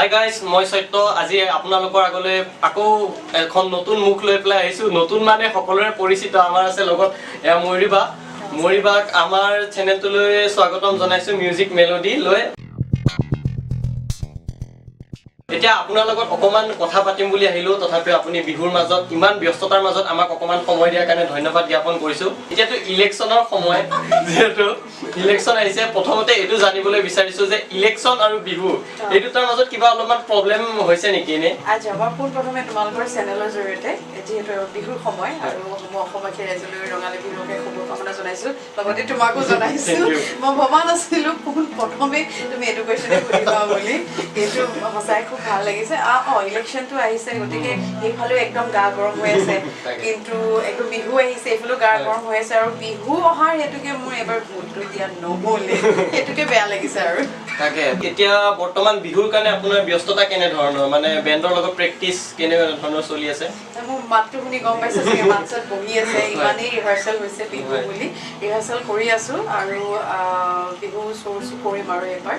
hi guys মই সত্য আজি আপোনালোকৰ আগলৈ আকৌ এখন নতুন মুখ লৈ পেলাই আহিছো নতুন মানে সকলোৰে পৰিচিত আমাৰ আছে লগত মৰিবাক আমাৰ চেনেলটোলৈ স্বাগতম জনাইছো মিউজিক মেলোডি লৈ এতিয়া আপোনাৰ লগত অকমান কথা পাতিম বুলি আহিলো তথাপি আপুনি বিহুৰ মাজত ইমান ব্যস্ততাৰ মাজত আমাক অকমান সময় দিয়াৰ কাৰণে ধন্যবাদ জ্ঞাপন কৰিছো এতিয়াতো ইলেকশনৰ সময় যেহেতু ইলেকশন আহিছে প্ৰথমতে এটো জানিবলৈ বিচাৰিছো যে ইলেকশন আৰু বিহু এই দুটাৰ মাজত কিবা অলপমান প্ৰবলেম হৈছে নেকি নে আজ আমাৰ প্ৰথমে তোমালোকৰ চেনেলৰ জৰিয়তে যেহেতু বিহুৰ সময় আৰু অসমবাসী ৰাইজলৈ ৰঙালী বিহুকে শুভকামনা জনাইছো লগতে তোমাকো জনাইছো মই ভবা নাছিলো প্ৰথমে তুমি এটো কোৱেশ্চনে সুধিবা বুলি কিন্তু সঁচাই খুব ভাল লাগিছে ইলেকশনটো আহিছে গতিকে এইফালে একদম গা গৰম হৈ আছে কিন্তু একদম বিহু আহিছে এইফালে গা গৰম হৈ আছে আৰু বিহু অহাৰ হেতুকে মোৰ এবাৰ ভোটটো দিয়া নহ'লে এটোকে বেয়া লাগিছে আৰু তাকে এতিয়া বৰ্তমান বিহুৰ কাৰণে আপোনাৰ ব্যস্ততা কেনে ধৰণৰ মানে বেণ্ডৰ লগত প্ৰেক্টিস কেনে ধৰণৰ চলি আছে মোৰ মাতটো শুনি গম পাইছে যে মাতছত বহি আছে ইমানেই ৰিহাৰ্সাল হৈছে বিহু বুলি ৰিহাৰ্সাল কৰি আছো আৰু বিহু চৰ্চু কৰিম আৰু এবাৰ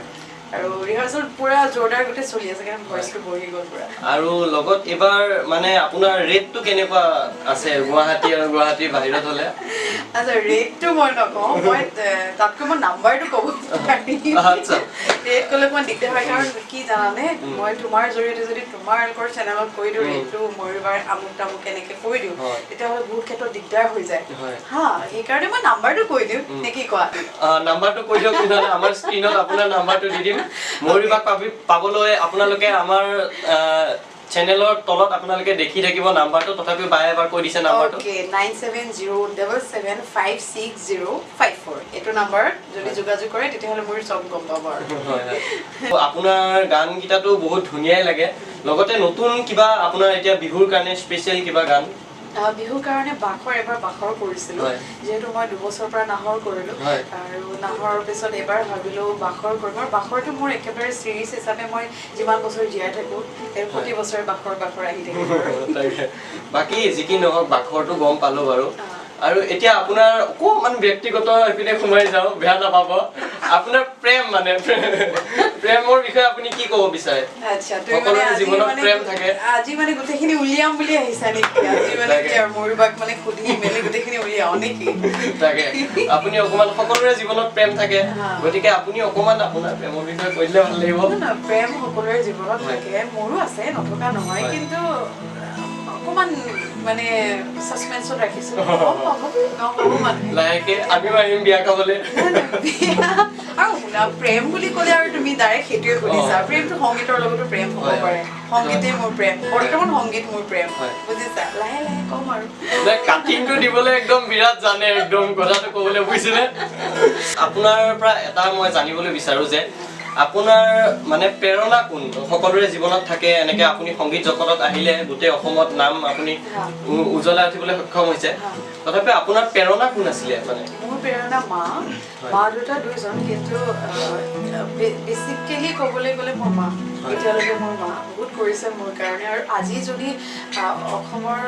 আৰু ৰিহাৰ্সাল পুৰা জোৰদাৰ গতে চলি আছে কাৰণ ভয়েসটো বহি গ'ল পুৰা আৰু লগত এবাৰ মানে আপোনাৰ ৰেটটো কেনেকুৱা আছে গুৱাহাটী আৰু গুৱাহাটীৰ বাহিৰত হলে আচ্ছা ৰেটটো মই নকওঁ মই তাতকৈ মই নাম্বাৰটো ক'ব পাৰিম আচ্ছা ৰেট ক'লে মই দিগদাৰ হয় কাৰণ কি জানানে মই তোমাৰ জৰিয়তে যদি তোমালোকৰ চেনেলত কৈ দিওঁ ৰেটটো মই এবাৰ আমুক তামুক কেনেকৈ কৈ দিওঁ তেতিয়াহ'লে বহুত ক্ষেত্ৰত দিগদাৰ হৈ যায় হা সেইকাৰণে মই নাম্বাৰটো কৈ দিওঁ নে কি কোৱা নাম্বাৰটো কৈ দিয়ক নহ'লে আমাৰ স্ক্ৰীনত আপোনাৰ নাম্বাৰটো দি দিম মৰিবাক পাবলৈ আপোনালোকে আমাৰ চেনেলৰ তলত আপোনালোকে দেখি থাকিব নাম্বাৰটো তথাপি বাৰে এবাৰ কৈ দিছে নাম্বাৰটো ওকে 9707756054 এটো নাম্বাৰ যদি যোগাযোগ কৰে তেতিয়াহ'লে মোৰ সব গম পাব আৰু আপোনাৰ গান গীতাটো বহুত ধুনীয়াই লাগে লগতে নতুন কিবা আপোনাৰ এতিয়া বিহুৰ কাৰণে স্পেশাল কিবা গান বিহুৰ কাৰণে বাখৰ এবাৰ বাখৰ কৰিছিলো যেহেতু মই 2 বছৰৰ পৰা নাহৰ কৰিলো আৰু নাহৰ পিছত এবাৰ ভাবিলো বাখৰ কৰিম আৰু বাখৰটো মোৰ একেবাৰে সিৰিজ হিচাপে মই যিমান বছৰ জীয়াই থাকো এৰ প্ৰতি বছৰে বাখৰ আহি থাকিব বাকি যিকি নহওক বাখৰটো গম পালো বাৰু আৰু এতিয়া আপোনাৰ অকমান ব্যক্তিগত এপিনে সোমাই যাও বেয়া নাপাব আপোনাৰ প্ৰেম মানে প্ৰেমৰ বিষয়ে আপুনি কি ক'ব বিচাৰে আচ্ছা তুমি মানে জীৱনত প্ৰেম থাকে আজি মানে গুটেখিনি উলিয়াম বুলি আহিছা নেকি আজি মানে কি আৰু মৰিবাক মানে খুদি মেলি গুটেখিনি উলিয়াও নেকি তাকে আপুনি অকমান সকলোৰে জীৱনত প্ৰেম থাকে গতিকে আপুনি অকমান আপোনাৰ প্ৰেমৰ বিষয়ে কৈলে ভাল লাগিব না প্ৰেম সকলোৰে জীৱনত থাকে মোৰো আছে নথকা নহয় কিন্তু অকমান মানে সাসপেন্সত ৰাখিছো লাহেকে আমি মাৰিম বিয়া খাবলে আৰু না প্ৰেম বুলি ক'লে আৰু তুমি ডাইৰেক্ট হেতুৱে কৈছা প্ৰেমটো সংগীতৰ লগতো প্ৰেম হ'ব পাৰে সংগীতেই মোৰ প্ৰেম বৰ্তমান সংগীত মোৰ প্ৰেম বুজিছা লাহে লাহে কম আৰু কাটিংটো দিবলৈ একদম বিৰাট জানে একদম কথাটো ক'বলৈ বুজিছেনে আপোনাৰ পৰা এটা মই জানিবলৈ বিচাৰো যে আপোনাৰ মানে প্ৰেৰণা কোন সকলোৰে জীৱনত থাকে এনেকে আপুনি সংগীত জগতত আহিলে গোটেই অসমত নাম আপুনি উজ্জ্বলাই উঠিবলৈ সক্ষম হৈছে তথাপি আপোনাৰ প্ৰেৰণা কোন আছিলে মানে মোৰ প্ৰেৰণা মা দুটা দুইজন কিন্তু বেসিক্যালি ক'বলৈ গ'লে মোৰ মা এতিয়ালৈকে মোৰ মা বহুত কৰিছে মোৰ কাৰণে আৰু আজি যদি অসমৰ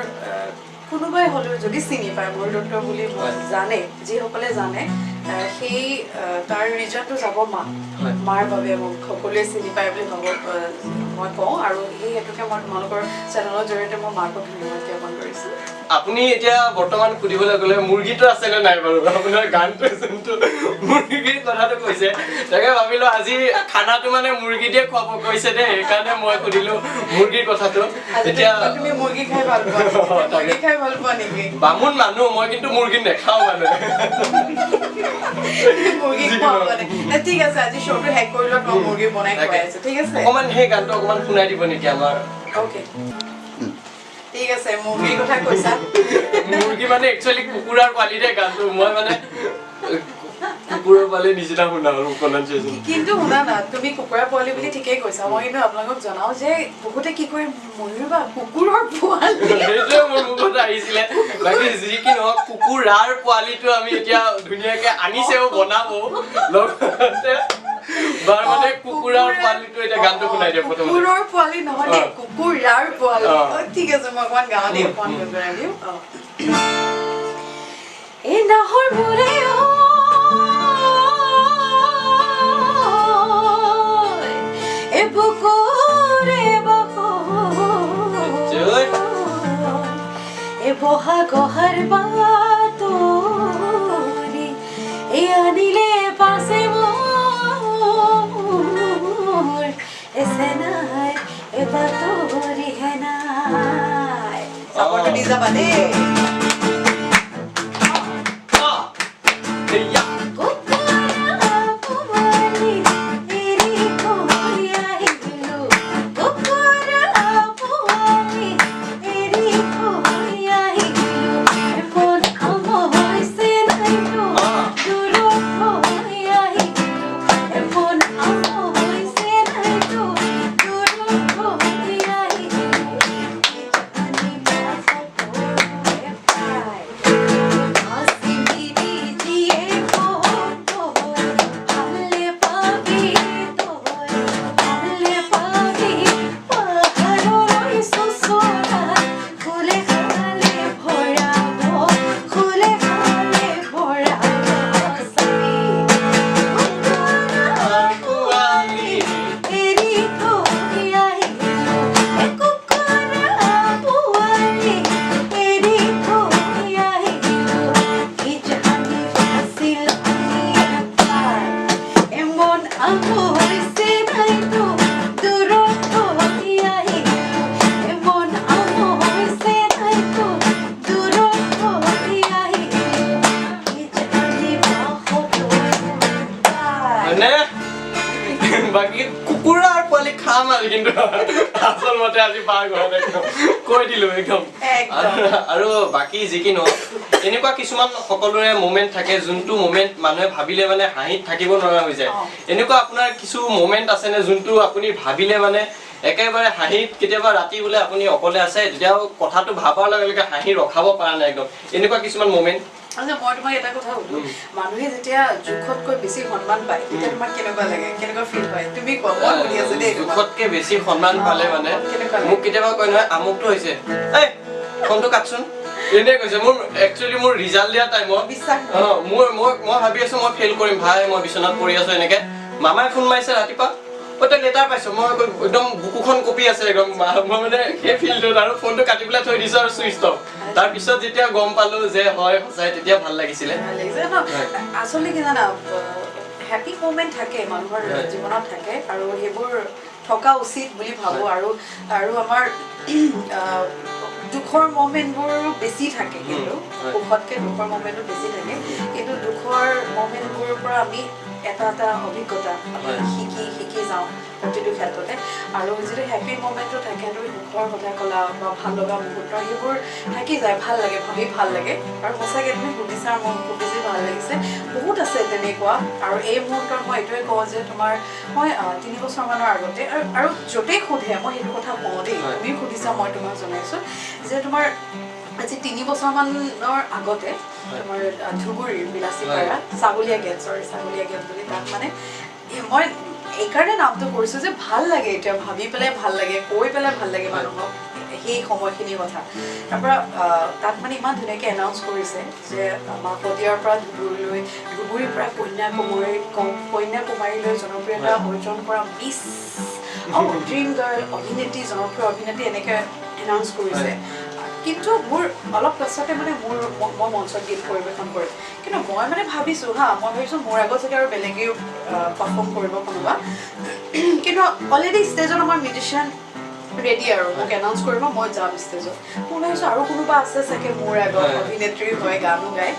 কোনোবাই হ'লেও যদি চিনি পায় মোৰ ডক্টৰ বুলি জানে যিসকলে জানে সেই তাৰ ৰিজনটো যাব মাৰ বাবে মোক সকলোৱে চিনি পায় বুলি মই কওঁ আৰু সেই হেতুকে মই তোমালোকৰ চেনেলৰ জৰিয়তে মই মাকো ধন্যবাদ জ্ঞাপন কৰিছো আপুনি এতিয়া বৰ্তমান সুধিবলৈ গ'লে মুৰ্গীটো আছে নে নাই বাৰু আপোনাৰ গানটো যোনটো মুৰ্গীৰ কথাটো কৈছে তাকে ভাবিলো আজি খানাটো মানে মুৰ্গী দিয়ে খুৱাব কৈছে দে সেইকাৰণে মই সুধিলো মুৰ্গীৰ কথাটো এতিয়া তুমি মুৰ্গী খাই ভাল পোৱা নেকি বামুণ মানুহ মই কিন্তু মুৰ্গী নেখাও মানে মুৰ্গী খোৱা মানে ঠিক আছে আজি শ্ব'টো হেক কৰি লোৱা মই মুৰ্গী বনাই খুৱাই আছো ঠিক আছে অকমান সেই গানটো অকমান শুনাই দিব নেকি আমাৰ ওকে ঠিক আছে মুৰ্গীৰ কথা কৈছা মুৰ্গী মানে একচুয়ালি কুকুৰাৰ পোৱালিৰে গানটো মই মানে কুকুৰৰ পোৱালি নিচিনা শুনা প্ৰনাউন্সিয়েচন কিন্তু শুনা না তুমি কুকুৰা পোৱালি বুলি ঠিকেই কৈছা মই কিন্তু আপোনালোকক জনাও যে বহুতে কি কয় মৰিবা কুকুৰৰ পোৱালি সেইটো মোৰ মুখত আহিছিলে বাকি যি কি নহওক কুকুৰাৰ পোৱালিটো আমি এতিয়া ধুনীয়াকে আনিছেও বনাব লগতে বাৰ মানে কুকুৰাৰ পোৱালিটো এটা গানটো শুনাই দিয়া প্ৰথমতে কুকুৰৰ পোৱালি নহলে কুকুৰাৰ পোৱালি ঠিক আছে মই অকমান গাঁৱত অকমান গজৰাই দিওঁ এই নাহৰ বোৰে বুকুৰ বহাগৰ বাতৰি এই আনিলে পাছে মোৰ এছে নাই এ বাতৰি হে নাই চাপৰ্ট দি যাবা দেই বাকি কুকুৰাৰ পোৱালি খাম আৰু কিন্তু আচল মতে আজি পাৰ ঘৰত একদম কৈ দিলো একদম আৰু বাকি যি কি নহওক এনেকুৱা কিছুমান সকলোৰে মোমেন্ট থাকে যোনটো মোমেন্ট মানুহে ভাবিলে মানে হাঁহিত থাকিব নোৱাৰা হৈ যায় এনেকুৱা আপোনাৰ কিছু মোমেন্ট আছে নে যোনটো আপুনি ভাবিলে মানে একেবাৰে হাঁহিত কেতিয়াবা ৰাতি বোলে আপুনি অকলে আছে তেতিয়াও কথাটো ভাবাৰ লগে লগে হাঁহি ৰখাব পৰা নাই একদম এনেকুৱা কিছুমান মোমেন্ট আচ্ছা মই তোমাক এটা কথা সুধো মানুহে যেতিয়া জোখতকৈ বেছি সন্মান পায় তেতিয়া তোমাক কেনেকুৱা লাগে কেনেকুৱা ফিল হয় তুমি কোৱা মই শুনি আছো দেই জোখতকৈ বেছি সন্মান পালে মানে মোক কেতিয়াবা কয় নহয় আমুকটো হৈছে এই ফোনটো কাটচোন এনে কৈছে মোৰ একচুয়ালি মোৰ ৰিজাল্ট দিয়া টাইমত বিশ্বাস মই ভাবি আছো মই ফেল কৰিম ভাই মই বিছনাত পৰি আছো এনেকে মামাই ফোন মাৰিছে ৰাতিপুৱা ওটা লেটাৰ পাইছো মই একদম বুকুখন কপি আছে একদম মই মানে সেই ফিল্ডত আৰু ফোনটো কাটি পেলাই থৈ দিছো আৰু সুইচ অফ তাৰ পিছত যেতিয়া গম পালো যে হয় সঁচাই তেতিয়া ভাল লাগিছিলে আচলতে কি জানা হ্যাপি মোমেন্ট থাকে মানুহৰ জীৱনত থাকে আৰু সেইবোৰ থকা উচিত বুলি ভাবো আৰু আমাৰ দুখৰ মোমেন্টবোৰ বেছি থাকে কিন্তু সুখতকৈ দুখৰ মোমেন্টটো বেছি থাকে কিন্তু দুখৰ মোমেন্টবোৰৰ পৰা আমি এটা অভিজ্ঞতা শিকি যাওঁ প্ৰতিটো ক্ষেত্ৰতে আৰু যিটো হেপী মোমেন্টটো থাকে তুমি সুখৰ কথা ক'লা বা ভাল লগা মুহূৰ্ত সেইবোৰ থাকি যায় ভাল লাগে ভাবি ভাল লাগে আৰু সঁচাকৈ তুমি সুধিছা মোৰ খুব বেছি ভাল লাগিছে বহুত আছে তেনেকুৱা আৰু এই মুহূৰ্তত মই এইটোৱে কওঁ যে তোমাৰ মই 3 বছৰমানৰ আগতে আৰু য'তেই সোধে মই সেইটো কথা কওঁ দেই তুমি সুধিছা মই তোমাক জনাইছোঁ যে তোমাৰ আজি 3 বছৰমানৰ আগতে তোমাৰ ধুবুৰীৰ বিলাসীপাৰা ছাগলীয়া গেট বুলি তাত মানে মই এইকাৰণে নামটো কৰিছোঁ যে ভাল লাগে এতিয়া ভাবি পেলাই ভাল লাগে কৈ পেলাই ভাল লাগে মানুহক সেই সময়খিনিৰ কথা তাৰপৰা তাত মানে ইমান ধুনীয়াকৈ এনাউন্স কৰিছে যে আমাৰ শদিয়াৰ পৰা ধুবুৰীৰ পৰা কন্যাকুমাৰীলৈ জনপ্ৰিয়তা অৰ্জন কৰা মিছ ড্ৰিম গাৰ্ল অভিনেত্ৰী জনপ্ৰিয় অভিনেত্ৰী এনেকৈ এনাউন্স কৰিছে কিন্তু মোৰ অলপ পাছতে মানে মই মঞ্চত গীত পৰিৱেশন কৰিম কিন্তু মই মানে ভাবিছোঁ মোৰ আগত চাগে আৰু বেলেগেও পাৰফৰ্ম কৰিব কোনোবা কিন্তু অলৰেডি ষ্টেজত আমাৰ মিউজিচিয়ান ৰেডি আৰু মোক এনাউন্স কৰিব মই যাম ষ্টেজত মই ভাবিছোঁ আৰু কোনোবা আছে চাগে মোৰ আগত অভিনেত্ৰী হয় গানো গায়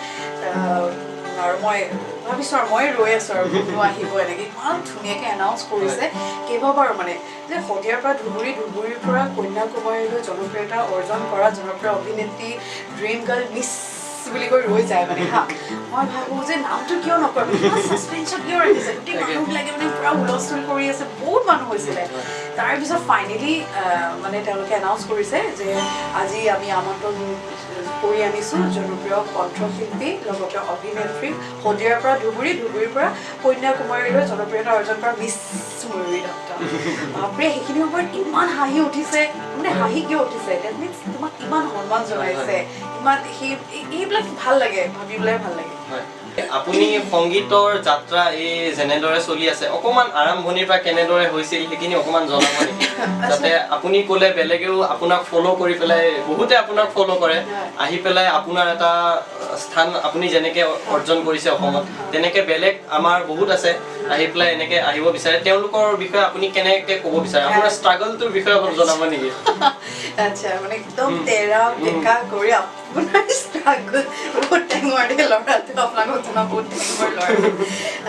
আৰু মই ভাবিছোঁ আৰু মই ৰৈ আছোঁ আৰু কোনো আহিব এনেকৈ ইমান ধুনীয়াকৈ এনাউন্স কৰিছে কেইবাবাৰো মানে যে শদিয়াৰ পৰা ধুবুৰীৰ পৰা কন্যাকুমাৰীলৈ জনপ্ৰিয়তা অৰ্জন কৰা জনপ্ৰিয় অভিনেত্ৰী ড্ৰিম গাৰ্ল মিছ বুলি কৈ ৰৈ যায় মানে মই ভাবোঁ যে নামটো কিয় নকয় ছাছপেন্সত কিয় ৰাখিছে গোটেই মানুহবিলাকে মানে পূৰা হুলস্থুল কৰি আছে বহুত মানুহ হৈছিলে তাৰপিছত ফাইনেলি মানে তেওঁলোকে এনাউন্স কৰিছে যে আজি আমি আমন্ত্ৰণ কৰি আনিছোঁ জনপ্ৰিয় কণ্ঠশিল্পী লগতে অভিনেত্ৰী শদিয়াৰ পৰা ধুবুৰীৰ পৰা কন্যাকুমাৰীলৈ জনপ্ৰিয়তা অৰ্জন কৰা মিছ ময়ূৰী দত্ত বাপৰে সেইখিনি সময়ত ইমান হাঁহি উঠিছে মানে হাঁহি কিয় উঠিছে ডেট মিনছ তোমাক ইমান সন্মান জনাইছে ইমান এইবিলাক ভাল লাগে ভাবি পেলাই ভাল লাগে আপুনি সংগীতৰ যাত্ৰা এই যেনেদৰে চলি আছে অকমান আৰম্ভণিৰ পৰা কেনেদৰে হৈছিল সেইখিনি অকমান জনাব নেকি যাতে আপুনি ক'লে বেলেগেও আপোনাক ফলো কৰি পেলাই বহুতে আপোনাক ফলো কৰে আহি পেলাই আপোনাৰ এটা স্থান আপুনি যেনেকে অৰ্জন কৰিছে অসমত তেনেকে বেলেগ আমাৰ বহুত আছে আহি পেলাই এনেকে আহিব বিচাৰে তেওঁলোকৰ বিষয়ে আপুনি কেনেকে ক'ব বিচাৰে আপোনাৰ ষ্ট্ৰাগলটোৰ বিষয়ে অলপ জনাব নেকি আচ্ছা মানে একদম তেৰা বেকা কৰি আপোনাৰ ষ্ট্ৰাগল বহুত টেঙৰ দে ল'ৰাটো আপোনাক ঘটনা বহুত টেঙৰ ল'ৰা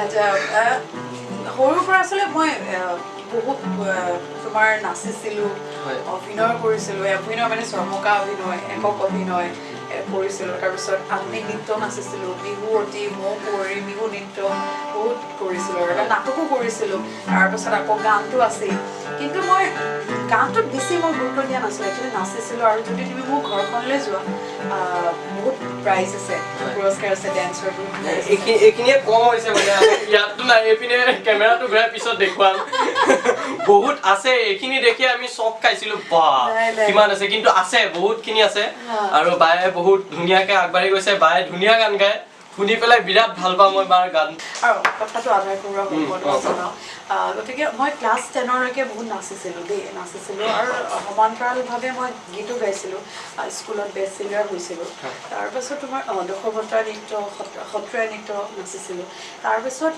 আচ্ছা সৰুৰ পৰা আচলতে মই বহুত তোমাৰ নাচিছিলোঁ অভিনয় কৰিছিলোঁ অভিনয় মানে চমকা অভিনয় একক অভিনয় কৰিছিলোঁ তাৰপিছত আধুনিক নৃত্য নাচিছিলোঁ বিহুৱতী মৌ কুঁৱৰী বিহু নৃত্য বহুত কৰিছিলোঁ আৰু এটা নাটকো কৰিছিলোঁ তাৰপিছত আকৌ গানটো আছিল কিন্তু মই গানটোত বেছি মই গুৰুত্ব দিয়া নাছিলোঁ একচুৱেলি নাচিছিলোঁ আৰু যদি তুমি মোৰ ঘৰখনলৈ যোৱা বহুত প্ৰাইজ আছে পুৰস্কাৰ আছে ডেন্সৰ এইখিনিয়ে কম হৈছে মানে ইয়াততো নাই এইপিনে কেমেৰাটো ঘূৰাই পিছত দেখুৱাম বহুত আছে এইখিনি দেখি আমি চক খাইছিলোঁ বা কিমান আছে কিন্তু আছে বহুতখিনি আছে আৰু বায়ে বহুত ধুনীয়াকে আগবাঢ়ি গৈছে বায়ে ধুনীয়া গান গায় শুনি পেলাই বিৰাট ভাল পাওঁ মই বাৰ গান আৰু কথাটো আধাৰ কৰোৱা জনাওঁ গতিকে মই ক্লাছ 10লৈকে বহুত নাচিছিলোঁ দেই নাচিছিলোঁ আৰু সমান্তৰালভাৱে মই গীতো গাইছিলোঁ স্কুলত বেষ্ট ছিংগাৰ হৈছিলোঁ তাৰপাছত তোমাৰ দশৱতাৰ নৃত্য সত্ৰীয়া নৃত্য নাচিছিলোঁ তাৰপিছত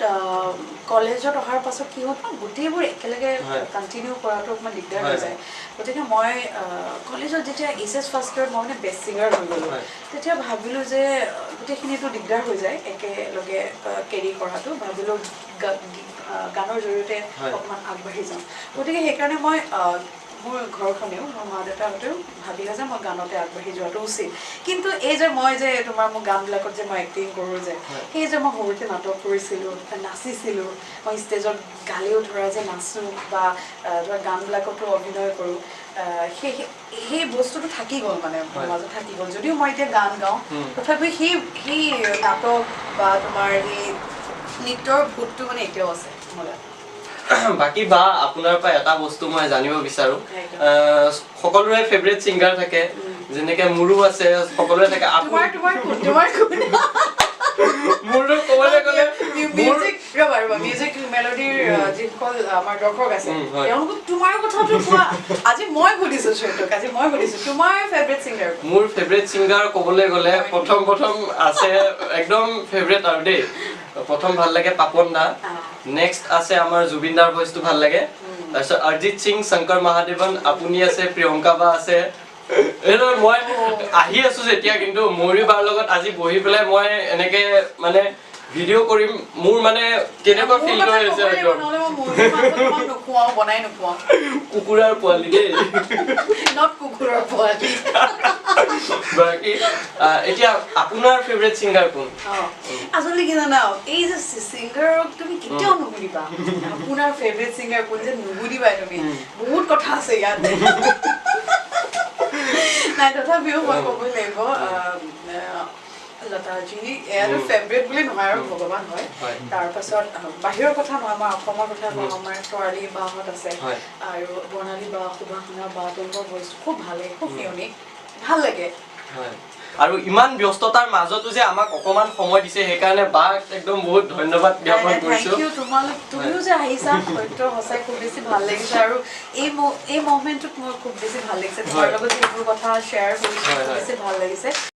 কলেজত অহাৰ পাছত কি হ'ল গোটেইবোৰ একেলগে কণ্টিনিউ কৰাটো অকণমান দিগদাৰ হৈ যায় গতিকে মই কলেজত যেতিয়া এইচএছ ফাৰ্ষ্ট ইয়েৰত মই মানে বেষ্ট ছিংগাৰ হৈ গ'লোঁ তেতিয়া ভাবিলোঁ যে গোটেইখিনিতো দিগদাৰ হৈ যায় একেলগে কেৰি কৰাটো ভাবিলোঁ গানৰ জৰিয়তে অকণমান আগবাঢ়ি যাওঁ গতিকে সেইকাৰণে মই মোৰ ঘৰখনেও মোৰ মা দেউতাহঁতেও ভাবিলে যে মই গানতে আগবাঢ়ি যোৱাটো উচিত কিন্তু এই যে মই যে তোমাৰ মোৰ গানবিলাকত যে মই এক্টিং কৰোঁ যে সেই যে মই সৰুতে নাটক কৰিছিলোঁ নাচিছিলোঁ মই ষ্টেজত গালিও ধৰা যে নাচোঁ বা ধৰা গানবিলাকতো অভিনয় কৰোঁ সেই বস্তুটো থাকি গ'ল মানে মোৰ মাজত থাকি গ'ল যদিও মই এতিয়া গান গাওঁ তথাপি সেই নাটক বা তোমাৰ সেই নৃত্যৰ ভূতটো মানে এতিয়াও আছে বাকী বা আপোনাৰ পৰা এটা বস্তু মই জানিব বিচাৰো সকলোৰে ফেভৰেট ছিংগাৰ থাকে যেনেকে মোৰো আছে সকলোৰে থাকে মোৰো ক'বলৈ গ'লে মিউজিক মেলোডিৰ যিসকল আমাৰ দৰ্শক আছে তেওঁলোকক তোমাৰ কথাটো কোৱা আজি মই সুধিছোঁ শ্বেতক আজি মই সুধিছোঁ তোমাৰ ফেভৰেট ছিংগাৰ মোৰ ফেভৰেট ছিংগাৰ ক'বলৈ গ'লে প্ৰথম আছে একদম ফেভৰেট আৰু দেই প্ৰথম ভাল লাগে পাপন দা নেক্সট আছে আমাৰ জুবিন দাৰ ভইচটো ভাল লাগে তাৰপিছত অৰিজিত সিং শংকৰ মহাদেৱন আপুনি আছে প্ৰিয়ংকা বা আছে মই আহি আছো যেতিয়া কিন্তু মৌৰী বাৰ লগত আজি বহি পেলাই মই এনেকে মানে ভিডিঅ' কৰিম মোৰ মানে কেনেকুৱা ফিল কৰি আছে কুকুৰাৰ পোৱালি দেই বাকী এতিয়া আপোনাৰ ফেভৰেট ছিংগাৰ কোন আচলতে কি জানা এই যে ছিংগাৰক তুমি কেতিয়াও নুসুধিবা আপোনাৰ ফেভৰেট ছিংগাৰ কোন যে নুসুধিবা তুমি বহুত কথা আছে ইয়াতে নাই তথাপিও মই ক'বই লাগিব লতাজী এয়াতো ফেভৰেট বুলি নহয় আৰু ভগৱান হয় তাৰপাছত বাহিৰৰ কথা নহয় আমাৰ অসমৰ কথা কওঁ আমাৰ ছোৱালী বাহঁত আছে আৰু বৰ্ণালী বা সুভাষণা বা তেওঁলোকৰ ভইচটো খুব ভালে খুব ইউনিক ভাল লাগে আৰু ইমান ব্যস্ততাৰ মাজতো যে আমাক অকমান সময় দিছে সেইকাৰণে বাক একদম বহুত ধন্যবাদ জ্ঞাপন কৰিছো থেংক ইউ তুমিও যে আহিছা সত্য সঁচাই খুব বেছি ভাল লাগিছে আৰু এই মমেণ্টটোত মোৰ খুব বেছি ভাল লাগিছে তোমাৰ লগত যিবোৰ কথা শ্বেয়াৰ কৰিছো খুব বেছি ভাল লাগিছে